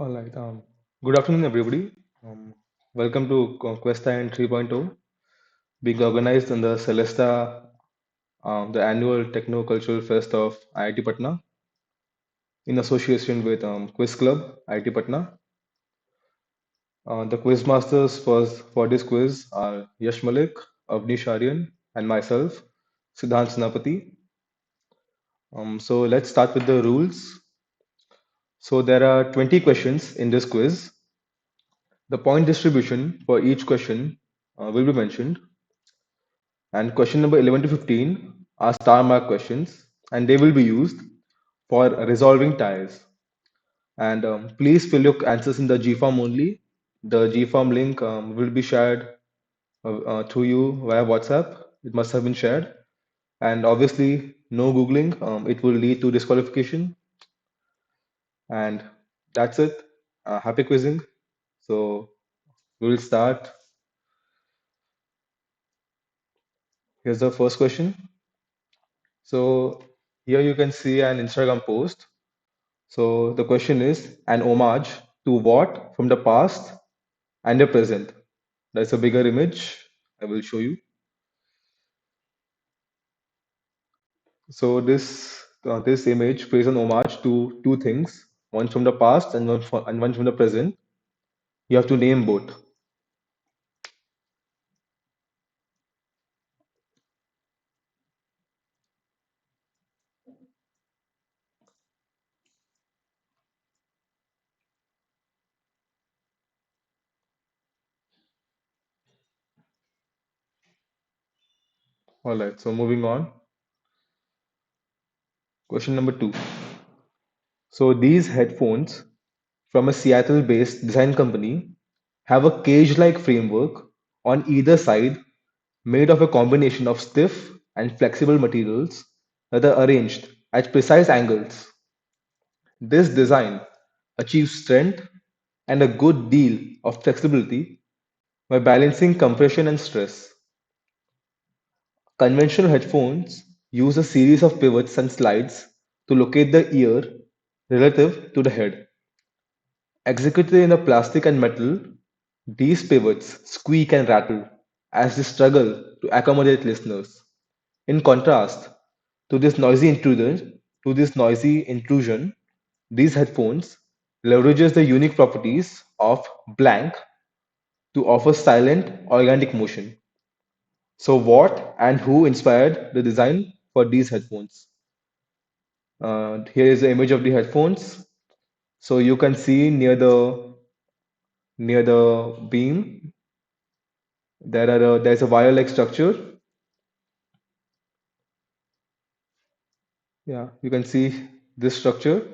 All right. Good afternoon, everybody. Um, Welcome to Questine 3.0, being organized in the Celesta, the annual Techno-Cultural Fest of IIT Patna, in association with Quiz Club IIT Patna. The quiz masters for this quiz are Yash Malik, Avnish Aryan, and myself, Siddhant Senapati. So let's start with the rules. So there are 20 questions in this quiz. The point distribution for each question will be mentioned. And question number 11 to 15 are star mark questions, and they will be used for resolving ties. And please fill your answers in the G form only. The G form link will be shared through you via WhatsApp. It must have been shared. And obviously, no Googling. It will lead to disqualification. And that's it. Happy quizzing. So we will start. Here's the first question. So here you can see an Instagram post. So the question is an homage to what from the past and the present? That's a bigger image. I will show you. So this image pays an homage to two things, one from the past and one from the present. You have to name both. All right. So moving on. Question number two. So these headphones from a Seattle-based design company have a cage-like framework on either side made of a combination of stiff and flexible materials that are arranged at precise angles. This design achieves strength and a good deal of flexibility by balancing compression and stress. Conventional headphones use a series of pivots and slides to locate the ear relative to the head. Executed in a plastic and metal, these pivots squeak and rattle as they struggle to accommodate listeners. In contrast to this noisy intrusion, these headphones leverages the unique properties of blank to offer silent organic motion. So what and who inspired the design for these headphones? Here is the image of the headphones. So you can see near the beam there's a wire-like structure. Yeah, you can see this structure.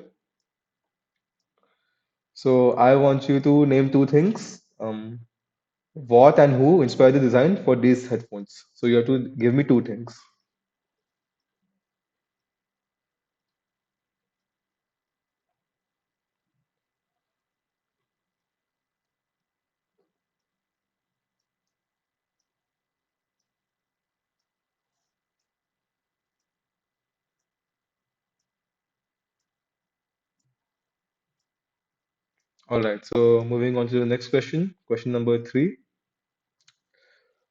So I want you to name two things. What and who inspired the design for these headphones? So you have to give me two things. All right. So moving on to the next question, question number three.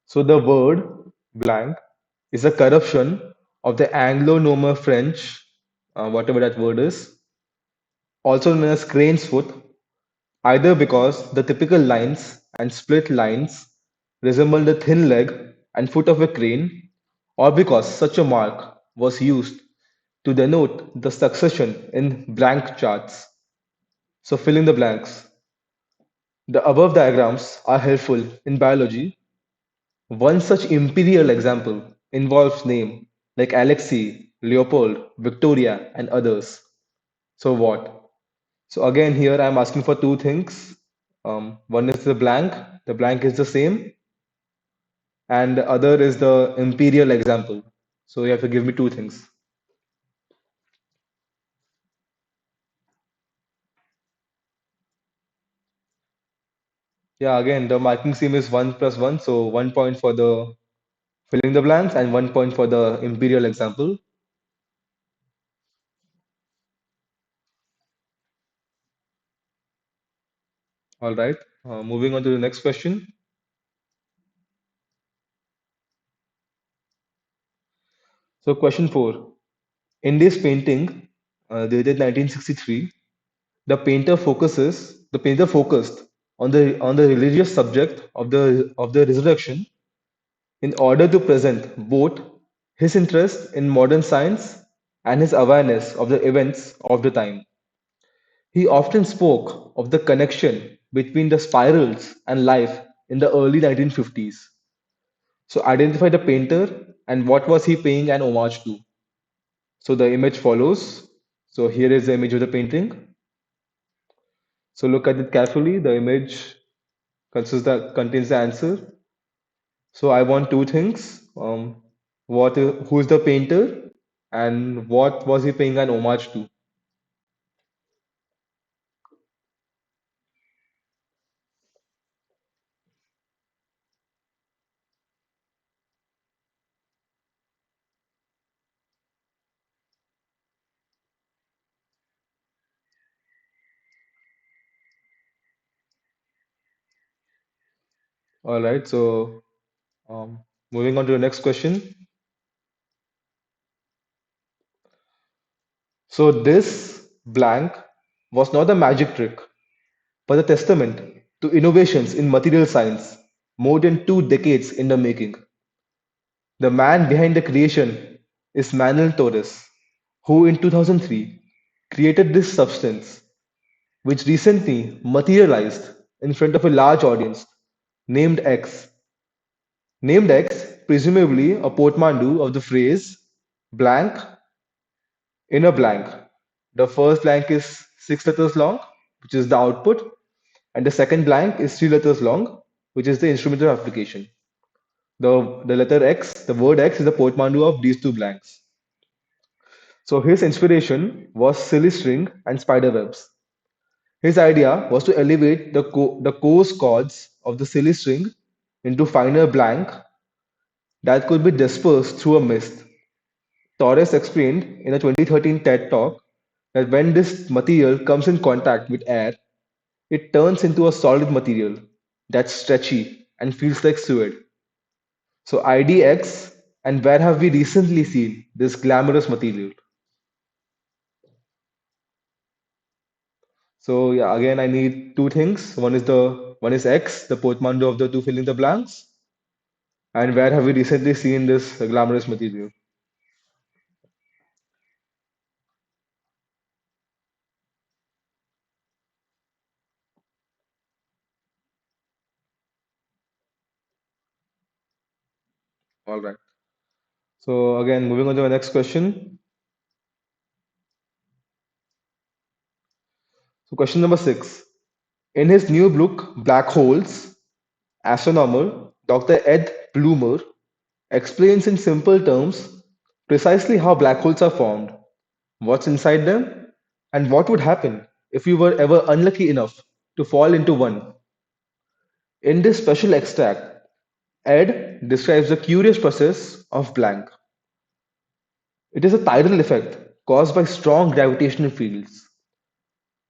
So the word blank is a corruption of the Anglo-Norman French, whatever that word is, also known as crane's foot, either because the typical lines and split lines resemble the thin leg and foot of a crane, or because such a mark was used to denote the succession in blank charts. So fill in the blanks. The above diagrams are helpful in biology. One such imperial example involves name like Alexei, Leopold, Victoria, and others. So what? So again, here I'm asking for two things. One is the blank. The blank is the same, and the other is the imperial example. So you have to give me two things. Yeah, again, the marking scheme is 1 plus 1, so 1 point for the filling the blanks and 1 point for the imperial example. All right. Moving on to the next question. So, question four. In this painting, dated 1963, the painter focused on the religious subject of the resurrection in order to present both his interest in modern science and his awareness of the events of the time. He often spoke of the connection between the spirals and life in the early 1950s. So identify the painter and what was he paying an homage to. So the image follows. So here is the image of the painting. So look at it carefully. The image contains the answer. So I want two things. Who is the painter and what was he paying an homage to? All right. So moving on to the next question. So this blank was not a magic trick, but a testament to innovations in material science more than 2 decades in the making. The man behind the creation is Manuel Torres, who in 2003 created this substance, which recently materialized in front of a large audience named X. Named X, presumably a portmanteau of the phrase blank in a blank. The first blank is 6 letters long, which is the output, and the second blank is 3 letters long, which is the instrumental application. The letter X, the word X, is the portmanteau of these two blanks. So his inspiration was silly string and spider webs. His idea was to elevate the coarse chords of the silly string into finer blank that could be dispersed through a mist. Torres explained in a 2013 TED talk that when this material comes in contact with air, it turns into a solid material that's stretchy and feels like suede. So IDX, and where have we recently seen this glamorous material? So yeah, again I need two things. One is X, the portmanteau of the two filling the blanks, and where have we recently seen this glamorous material? All right. So again, moving on to the next question. So question number six. In his new book, Black Holes, astronomer Dr. Ed Bloomer explains in simple terms precisely how black holes are formed, what's inside them, and what would happen if you were ever unlucky enough to fall into one. In this special extract, Ed describes the curious process of blank. It is a tidal effect caused by strong gravitational fields.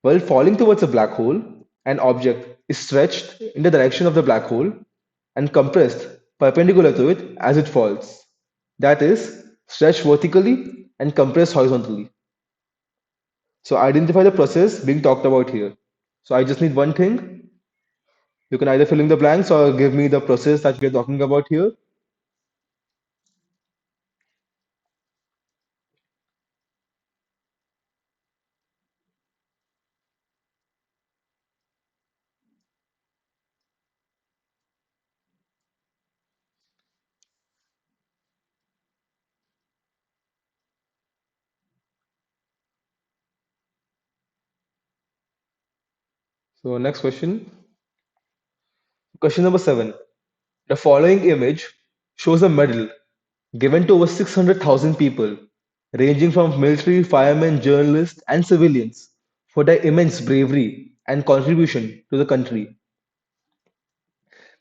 While falling towards a black hole, an object is stretched in the direction of the black hole and compressed perpendicular to it as it falls. That is, stretched vertically and compressed horizontally. So identify the process being talked about here. So I just need one thing. You can either fill in the blanks or give me the process that we're talking about here. So next question. Question number seven. The following image shows a medal given to over 600,000 people, ranging from military, firemen, journalists, and civilians, for their immense bravery and contribution to the country.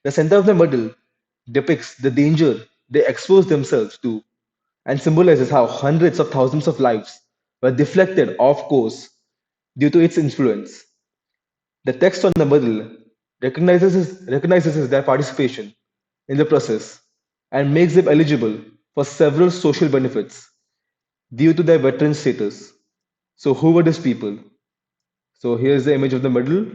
The center of the medal depicts the danger they exposed themselves to and symbolizes how hundreds of thousands of lives were deflected off course due to its influence. The text on the medal recognizes their participation in the process and makes them eligible for several social benefits due to their veteran status. So, who were these people? So, here's the image of the medal.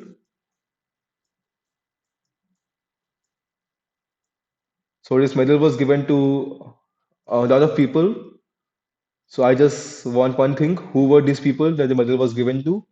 So, this medal was given to a lot of people. So, I just want one thing: who were these people that the medal was given to?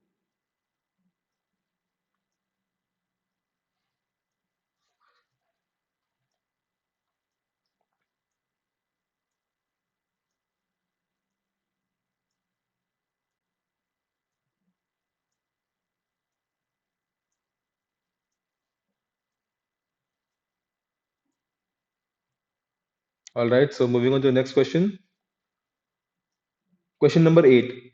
All right, so moving on to the next question. Question number 8.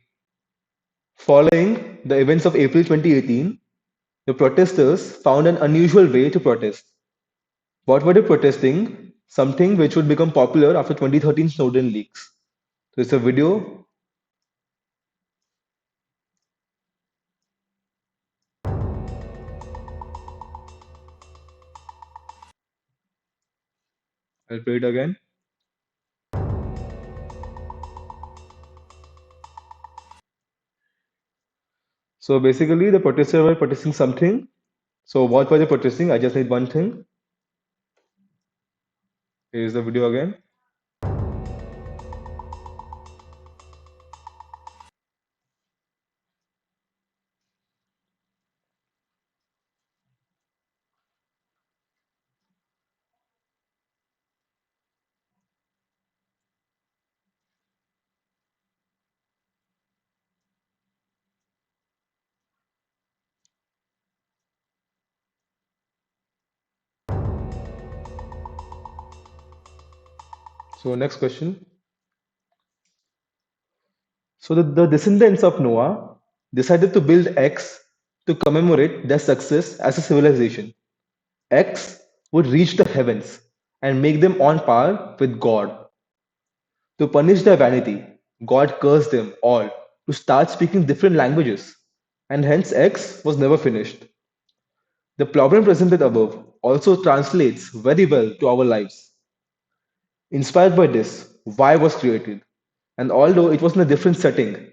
Following the events of April 2018, the protesters found an unusual way to protest. What were they protesting? Something which would become popular after 2013 Snowden leaks. So it's a video. I'll play it again. So basically, the protesters were protesting something. So what were they protesting? I just need one thing. Here's the video again. So next question. So the descendants of Noah decided to build X to commemorate their success as a civilization. X would reach the heavens and make them on par with God. To punish their vanity, God cursed them all to start speaking different languages, and hence X was never finished. The problem presented above also translates very well to our lives. Inspired by this, Y was created, and although it was in a different setting,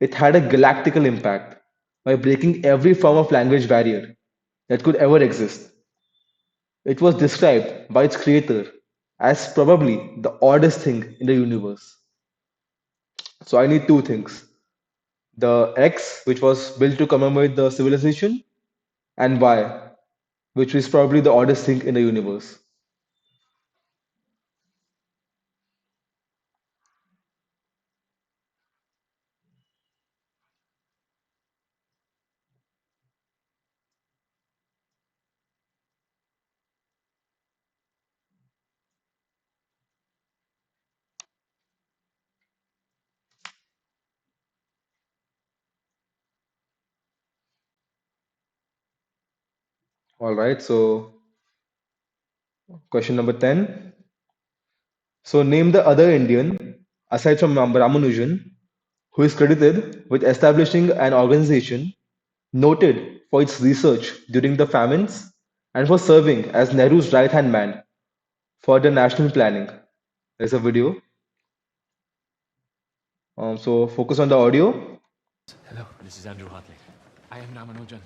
it had a galactical impact by breaking every form of language barrier that could ever exist. It was described by its creator as probably the oddest thing in the universe. So I need two things: the X, which was built to commemorate the civilization, and Y, which is probably the oddest thing in the universe. All right, so question number 10. So name the other Indian, aside from Ramanujan, who is credited with establishing an organization noted for its research during the famines and for serving as Nehru's right hand man for the national planning. There's a video. So focus on the audio. Hello, this is Andrew Hartley. I am Ramanujan.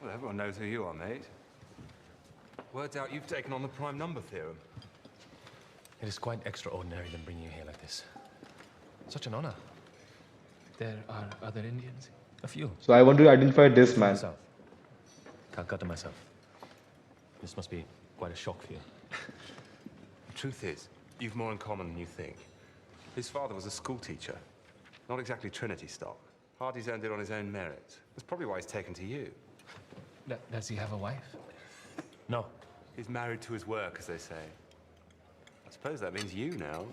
Well, everyone knows who you are, mate. Words out you've taken on the prime number theorem. It is quite extraordinary them bringing you here like this. Such an honor. There are other Indians? A few. So I want to identify this From the man. south. Calcutta myself. This must be quite a shock for you. The truth is, you've more in common than you think. His father was a school teacher. Not exactly Trinity stock. Hardy's earned it on his own merit. That's probably why he's taken to you. Does he have a wife? No. He's married to his work, as they say. I suppose that means you now.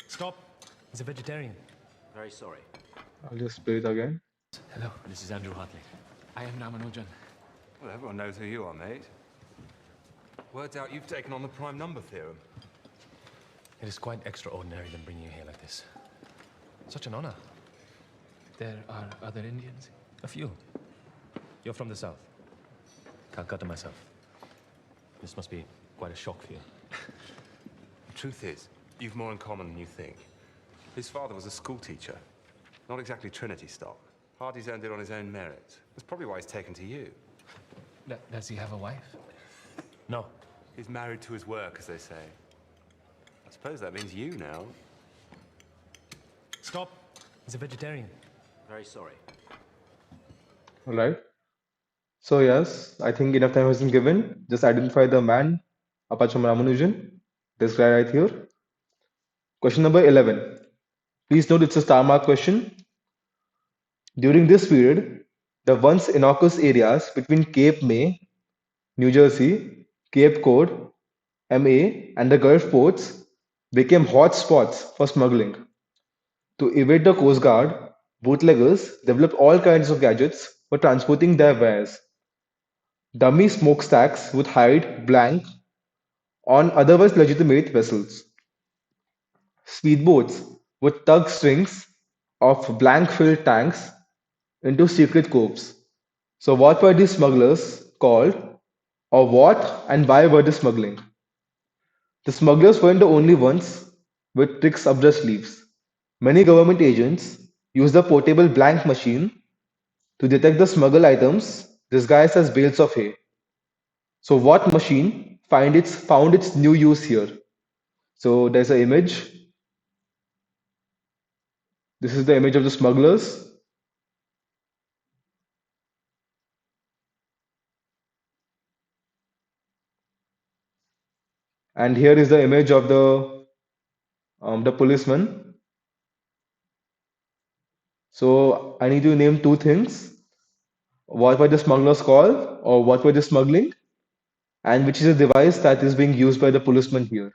Stop. He's a vegetarian. Very sorry. I'll just play it again. Hello, this is Andrew Hartley. I am Ramanujan. Well, everyone knows who you are, mate. Words out you've taken on the prime number theorem. It is quite extraordinary them bringing you here like this. Such an honor. There are other Indians? A few. You're from the south. Calcutta myself. This must be quite a shock for you. The truth is, you've more in common than you think. His father was a school teacher. Not exactly Trinity stock. Hardy's earned it on his own merit. That's probably why he's taken to you. Does he have a wife? No. He's married to his work, as they say. I suppose that means you now. Stop. He's a vegetarian. Very sorry. All right. So yes, I think enough time has been given. Just identify the man apart from Ramanujan. This guy right here. Question number 11. Please note it's a star mark question. During this period, the once innocuous areas between Cape May, New Jersey, Cape Cod, MA, and the Gulf ports became hot spots for smuggling. To evade the Coast Guard, bootleggers developed all kinds of gadgets for transporting their wares. Dummy smokestacks would hide blank on otherwise legitimate vessels. Speedboats would tug strings of blank-filled tanks into secret coves. So, what were these smugglers called, or what and why were they smuggling? The smugglers weren't the only ones with tricks up their sleeves. Many government agents used the portable blank machine to detect the smuggled items disguised as bales of hay. So, what machine found its new use here? So, there's an image. This is the image of the smugglers. And here is the image of the policeman. So I need to name two things. What were the smugglers called, or what were they smuggling, and which is a device that is being used by the policeman here.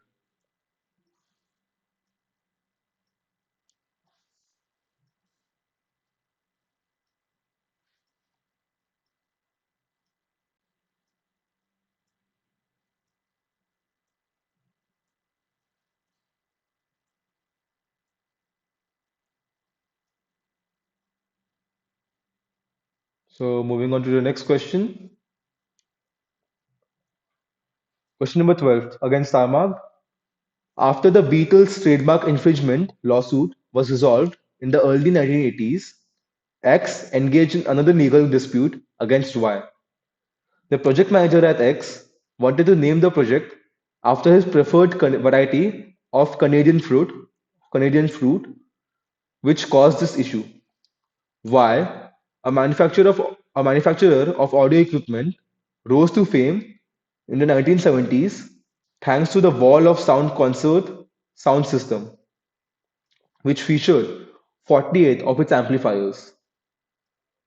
So moving on to the next question. Question number 12, against Tarmag. After the Beatles' trademark infringement lawsuit was resolved in the early 1980s, X engaged in another legal dispute against Y. The project manager at X wanted to name the project after his preferred variety of Canadian fruit, which caused this issue. Y, a manufacturer of audio equipment, rose to fame in the 1970s thanks to the Wall of Sound concert sound system, which featured 48 of its amplifiers.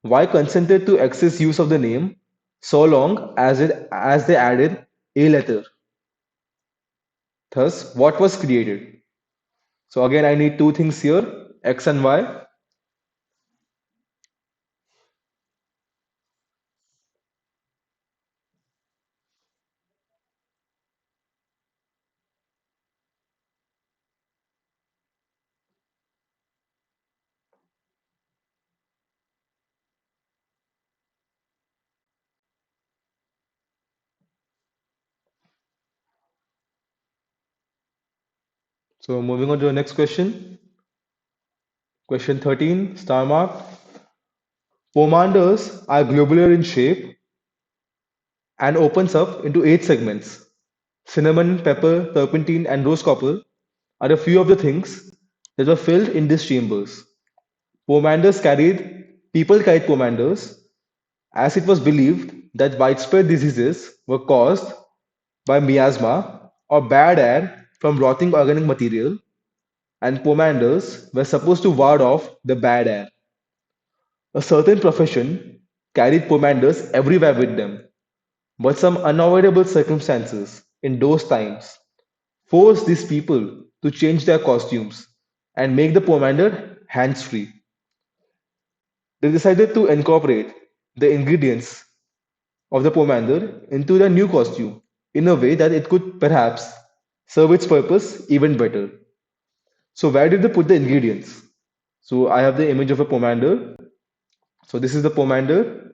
Y consented to X's use of the name so long as they added a letter. Thus, what was created? So again, I need two things here, X and Y. So moving on to the next question. Question 13, star mark. Pomanders are globular in shape and opens up into 8 segments. Cinnamon, pepper, turpentine, and rose copper are a few of the things that were filled in these chambers. People carried pomanders as it was believed that widespread diseases were caused by miasma or bad air from rotting organic material, and pomanders were supposed to ward off the bad air. A certain profession carried pomanders everywhere with them, but some unavoidable circumstances in those times forced these people to change their costumes and make the pomander hands free. They decided to incorporate the ingredients of the pomander into their new costume in a way that it could perhaps serve its purpose even better. So, where did they put the ingredients? So, I have the image of a pomander. So, this is the pomander.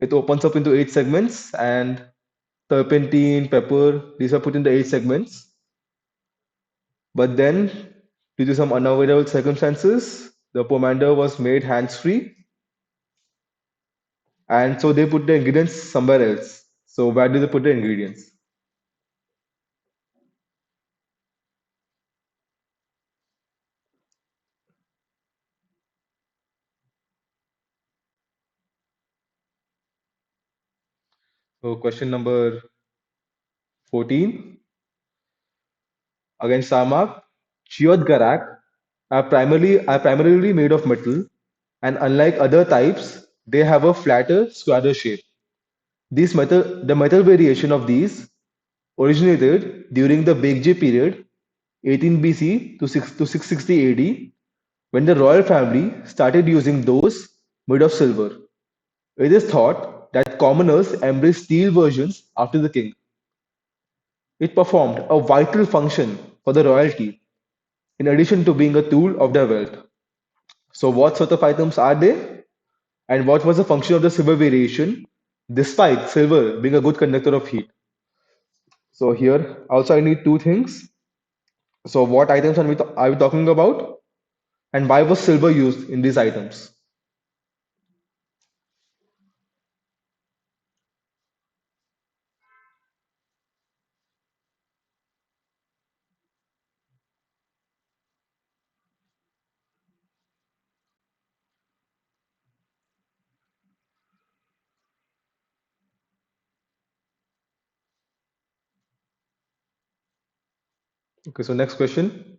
It opens up into 8 segments, and turpentine, pepper, these are put in the 8 segments. But then, due to some unavoidable circumstances, the pomander was made hands-free, and so they put the ingredients somewhere else. So where do they put the ingredients? So question number 14 against Samak. Chiodgarak are primarily made of metal, and unlike other types, they have a flatter, squarer shape. The metal variation of these originated during the Baekje period, 18 BC to 660 AD, when the royal family started using those made of silver. It is thought that commoners embraced steel versions after the king. It performed a vital function for the royalty, in addition to being a tool of their wealth. So, what sort of items are they? And what was the function of the silver variation, despite silver being a good conductor of heat? So, here also I need two things. So, what items are we talking about? And why was silver used in these items? Okay, so next question.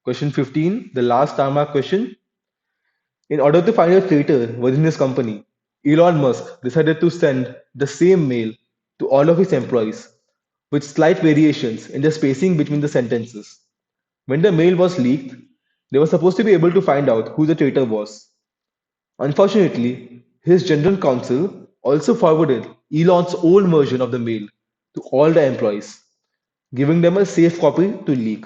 Question 15, the last Tarmac question. In order to find a traitor within his company, Elon Musk decided to send the same mail to all of his employees, with slight variations in the spacing between the sentences. When the mail was leaked, they were supposed to be able to find out who the traitor was. Unfortunately, his general counsel also forwarded Elon's old version of the mail to all the employees, giving them a safe copy to leak.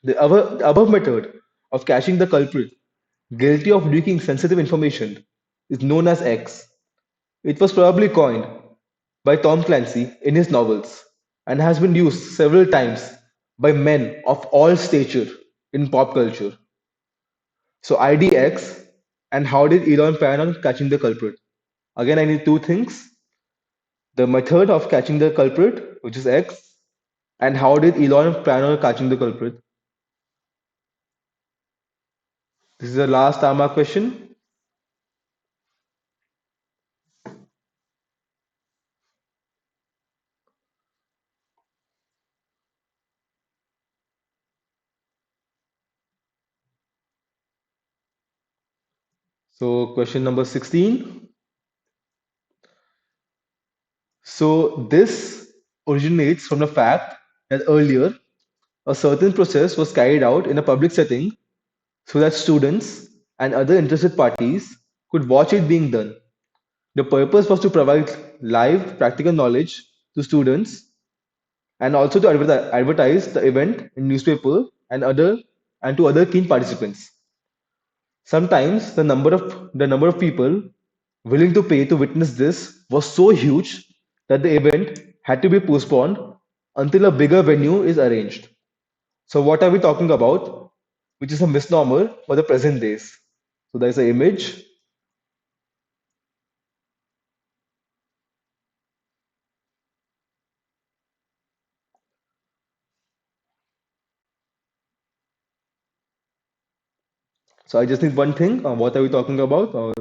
The above method of catching the culprit guilty of leaking sensitive information is known as X. It was probably coined by Tom Clancy in his novels and has been used several times by men of all stature in pop culture. So IDX, and how did Elon plan on catching the culprit? Again, I need two things: the method of catching the culprit, which is X, and how did Elon plan on catching the culprit? This is the last Tama question. So, question number 16. So, this originates from the fact that earlier a certain process was carried out in a public setting so that students and other interested parties could watch it being done. The purpose was to provide live practical knowledge to students and also to advertise the event in newspaper and to other keen participants. Sometimes the number of people willing to pay to witness this was so huge that the event had to be postponed until a bigger venue is arranged. So what are we talking about? Which is a misnomer for the present days. So there's an image. So I just need one thing. What are we talking about? Or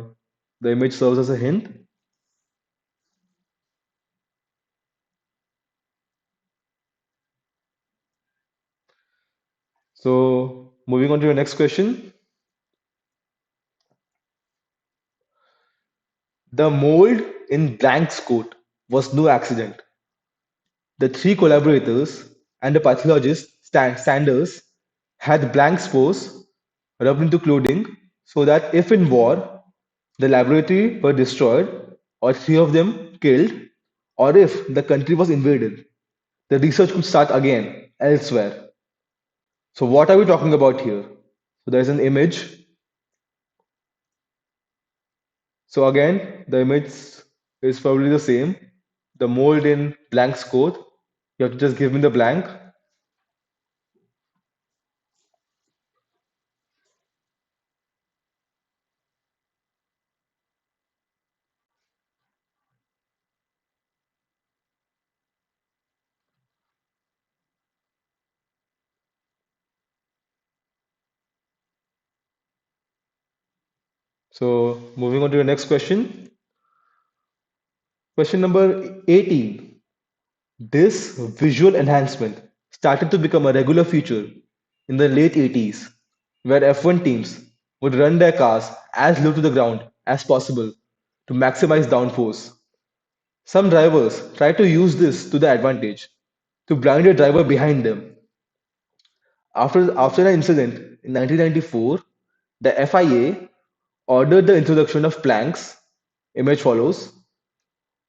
the image serves as a hint. So moving on to your next question. The mold in Blank's coat was no accident. The three collaborators and the pathologist Sanders had blank spores rubbed into clothing so that if in war the laboratory were destroyed or three of them killed, or if the country was invaded, the research could start again elsewhere. So, what are we talking about here? So, there's an image. So again, the image is probably the same. The mold in blank's code. You have to just give me the blank. So moving on to the next question. Question number 18. This visual enhancement started to become a regular feature in the late 80s, where F1 teams would run their cars as low to the ground as possible to maximize downforce. Some drivers tried to use this to their advantage to blind a driver behind them. After an incident in 1994, the FIA ordered the introduction of planks, image follows,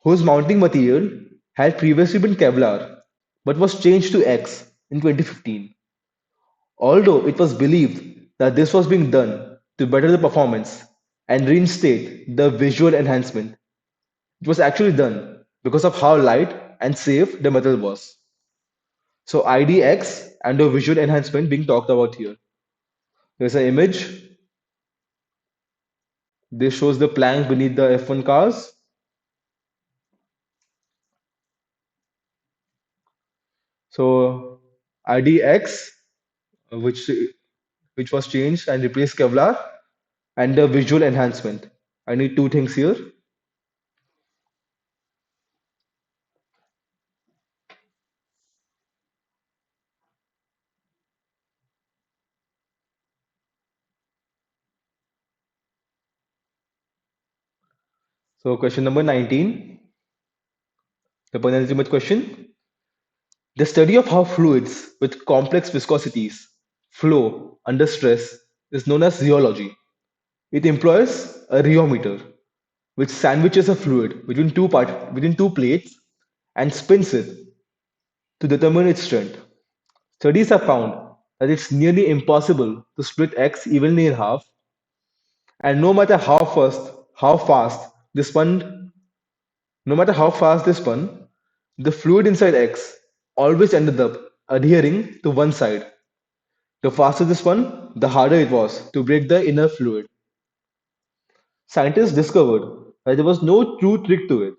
whose mounting material had previously been Kevlar but was changed to X in 2015. Although it was believed that this was being done to better the performance and reinstate the visual enhancement, it was actually done because of how light and safe the metal was. So IDX and the visual enhancement being talked about here. There's an image. This shows the plank beneath the F1 cars. So IDX, which was changed and replaced Kevlar, and the visual enhancement. I need two things here. So question number 19, the penultimate question. The study of how fluids with complex viscosities flow under stress is known as rheology. It employs a rheometer, which sandwiches a fluid between two plates and spins it to determine its strength. Studies have found that it's nearly impossible to split X evenly in half, and how fast they spun, no matter how fast they spun, the fluid inside X always ended up adhering to one side. The faster they spun, the harder it was to break the inner fluid. Scientists discovered that there was no true trick to it,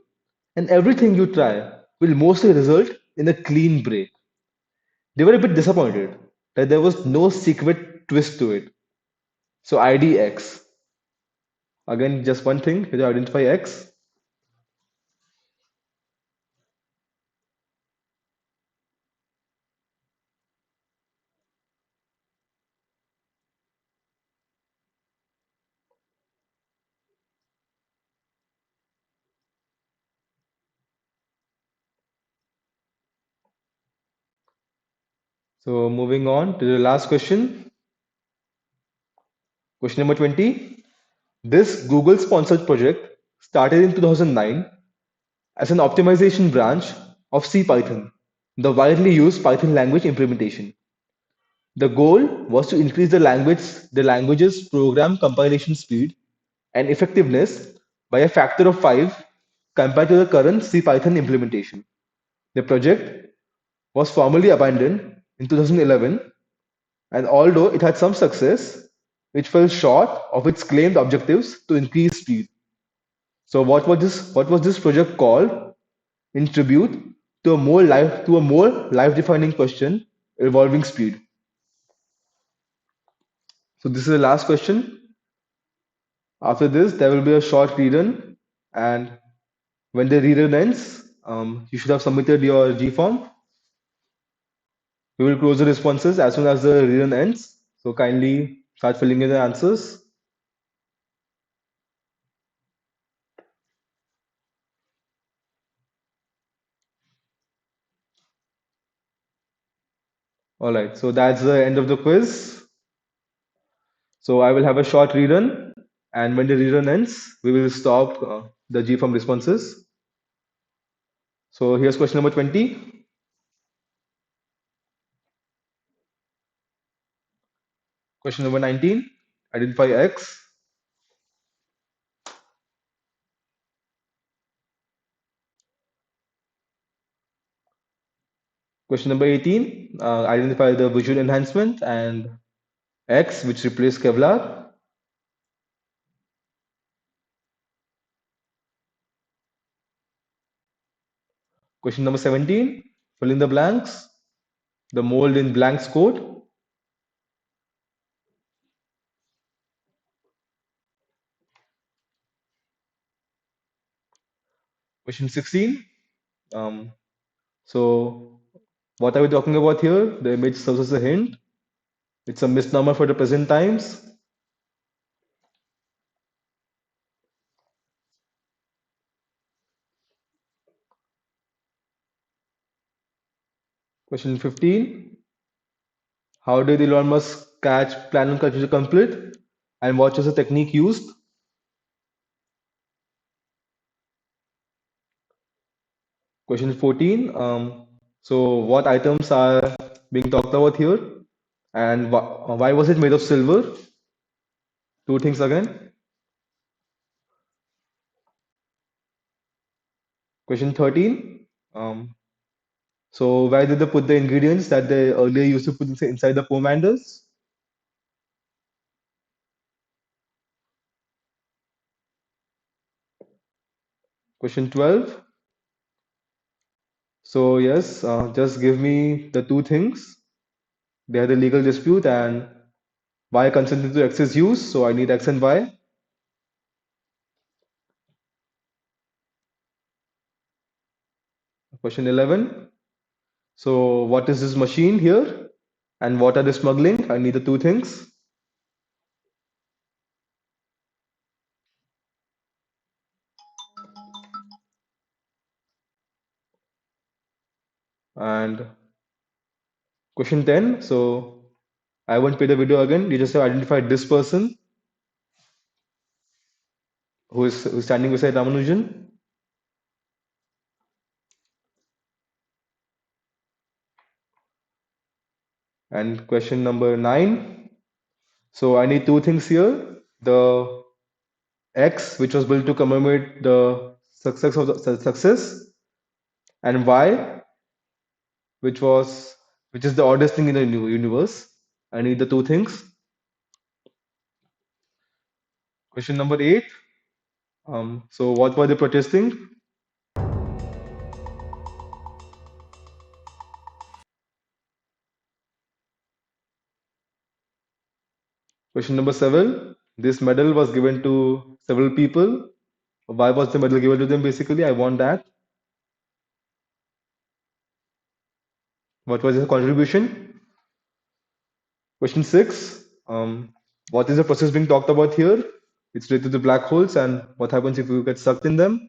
and everything you try will mostly result in a clean break. They were a bit disappointed that there was no secret twist to it. So IDX. Again, just one thing to identify X. So moving on to the last question. Question number 20. This Google sponsored project started in 2009 as an optimization branch of CPython, the widely used Python language implementation. The goal was to increase the language's program compilation speed and effectiveness by a factor of 5 compared to the current CPython implementation. The project was formally abandoned in 2011, and although it had some success, it fell short of its claimed objectives to increase speed. So what was this project called? In tribute to a more life-defining question involving speed. So this is the last question. After this, there will be a short rerun, and when the rerun ends, you should have submitted your G form. We will close the responses as soon as the rerun ends. So kindly start filling in the answers. All right, so that's the end of the quiz. So I will have a short rerun, and when the rerun ends, we will stop the G form responses. So here's question number 20. Question number 19. Identify X. Question number 18, identify the visual enhancement, and X, which replaced Kevlar. Question number 17, fill in the blanks. The mold in blanks code. Question 16, um, so what are we talking about here? The image serves as a hint. It's a misnomer for the present times. Question 15, how did Elon Musk catch plan and culture complete? And what was the technique used? Question 14, so what items are being talked about here? And why was it made of silver? Two things again. Question 13, so where did they put the ingredients that they earlier used to put inside the pomanders? Question 12, so yes, just give me the two things. They had a legal dispute and Y consented to X's use, so I need X and Y. Question 11. So what is this machine here? And what are they smuggling? I need the two things. And question 10. So I won't play the video again. You just have identified this person who's standing beside Ramanujan. And question number 9. So I need two things here. The X, which was built to commemorate the success of the success, and Y, which is the oddest thing in the universe. I need the two things. Question number 8. So what were they protesting? Question number 7. This medal was given to several people. Why was the medal given to them? Basically, I want that. What was their contribution? Question 6. What is the process being talked about here? It's related to black holes and what happens if you get sucked in them.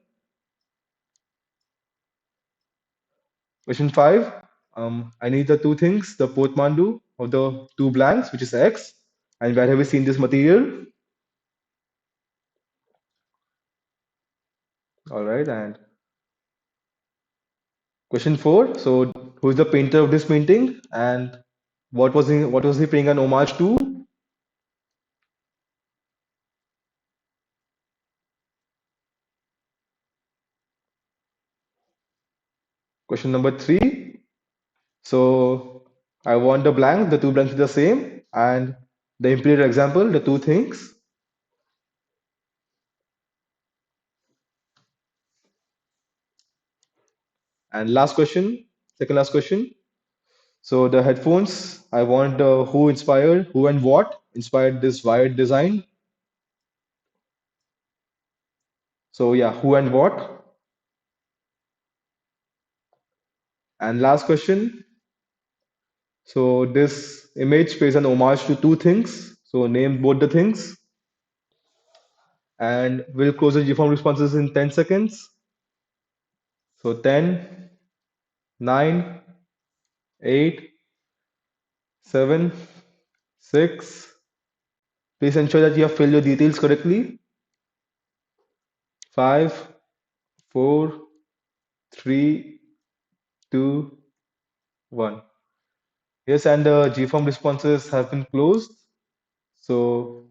Question 5. I need the two things, the portmanteau of the two blanks, which is X, and where have we seen this material? All right, and question 4. So who is the painter of this painting, and what was he paying an homage to? Question number 3. So I want the blank, the two blanks are the same, and the imperial example, the two things. And last question, second last question. So the headphones, I want who and what inspired this wired design. So yeah, who and what. And last question. So this image pays an homage to two things. So name both the things. And we'll close the GForm responses in 10 seconds. So 10, 9, 8, 7, 6. Please ensure that you have filled your details correctly. 5, 4, 3, 2, 1. Yes, and the GForm responses have been closed. So